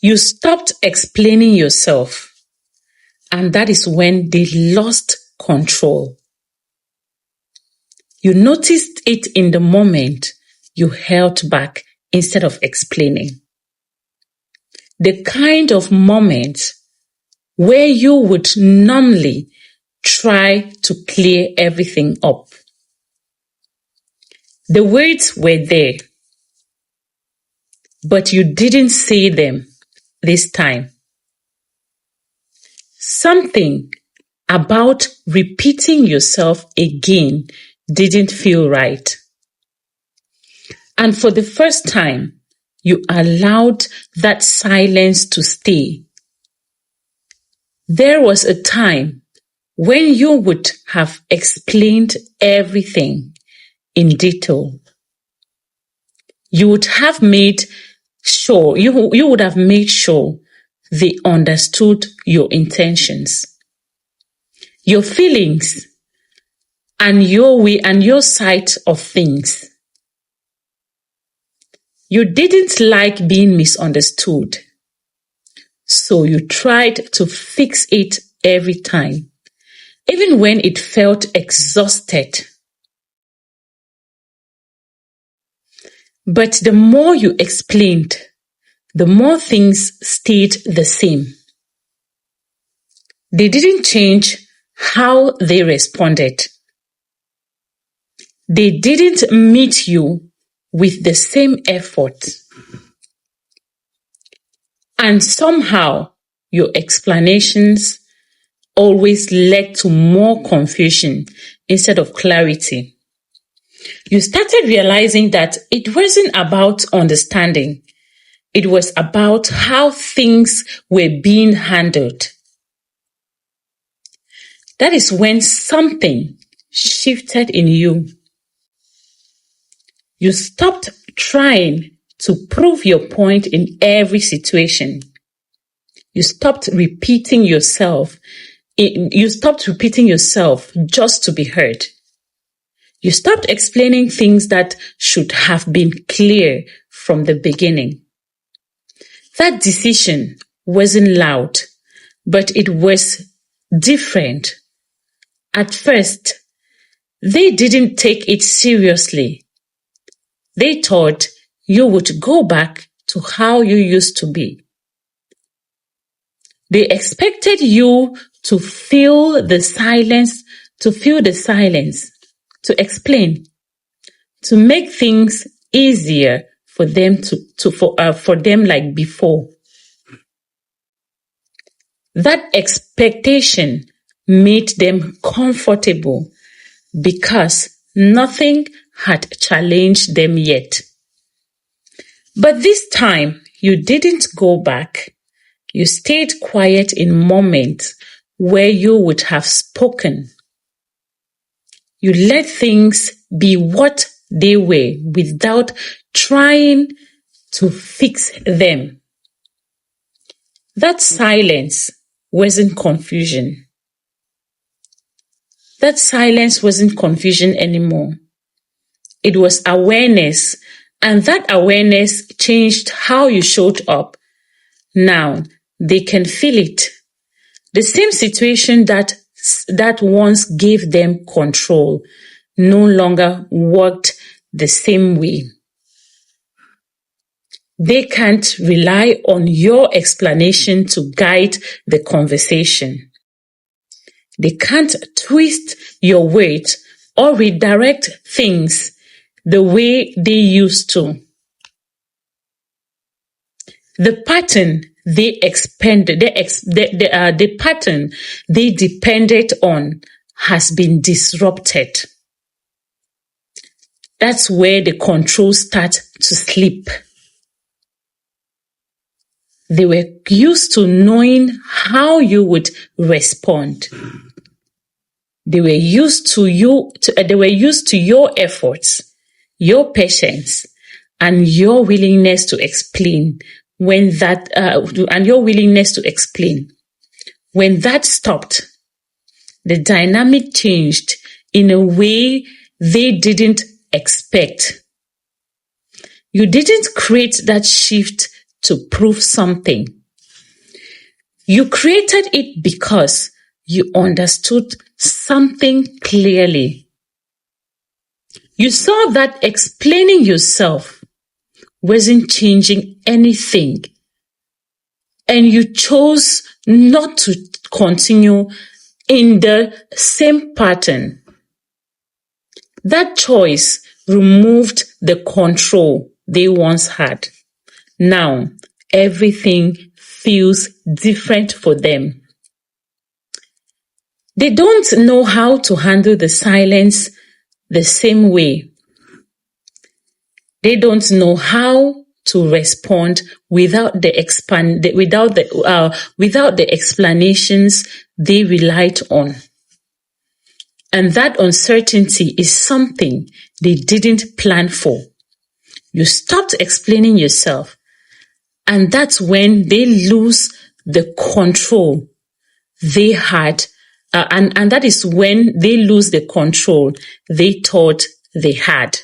You stopped explaining yourself, and that is when they lost control. You noticed it in the moment you held back instead of explaining. The kind of moment where you would normally try to clear everything up. The words were there, but you didn't say them this time. Something about repeating yourself again didn't feel right. And for the first time, you allowed that silence to stay. There was a time when you would have explained everything in detail. You would have made sure, you would have made sure they understood your intentions, your feelings, and your way and your side of things. You didn't like being misunderstood, so you tried to fix it every time, even when it felt exhausted. But the more you explained, the more things stayed the same. They didn't change how they responded. They didn't meet you with the same effort. And somehow, your explanations always led to more confusion instead of clarity. You started realizing that it wasn't about understanding. It was about how things were being handled. That is when something shifted in you. You stopped trying to prove your point in every situation. You stopped repeating yourself. You stopped repeating yourself just to be heard. You stopped explaining things that should have been clear from the beginning. That decision wasn't loud, but it was different. At first, they didn't take it seriously. They thought you would go back to how you used to be. They expected you to feel the silence, to explain, to make things easier for them for them like before. That expectation made them comfortable because nothing had challenged them yet. But this time, you didn't go back. You stayed quiet in moments where you would have spoken. You let things be what they were without trying to fix them. That silence wasn't confusion. That silence wasn't confusion anymore. It was awareness, and that awareness changed how you showed up. Now, they can feel it. The same situation that once gave them control no longer worked the same way. They can't rely on your explanation to guide the conversation. They can't twist your words or redirect things the way they used to. The pattern the pattern they depended on has been disrupted. That's where the control starts to slip. They were used to knowing how you would respond. They were used to your efforts, your patience, and your willingness to explain. When that stopped, the dynamic changed in a way they didn't expect. You didn't create that shift to prove something. You created it because you understood something clearly. You saw that explaining yourself wasn't changing anything, and you chose not to continue in the same pattern. That choice removed the control they once had. Now, everything feels different for them. They don't know how to handle the silence the same way. They don't know how to respond without the explanations they relied on. And that uncertainty is something they didn't plan for. You stopped explaining yourself, and that's when they lose the control they had, and that is when they lose the control they thought they had.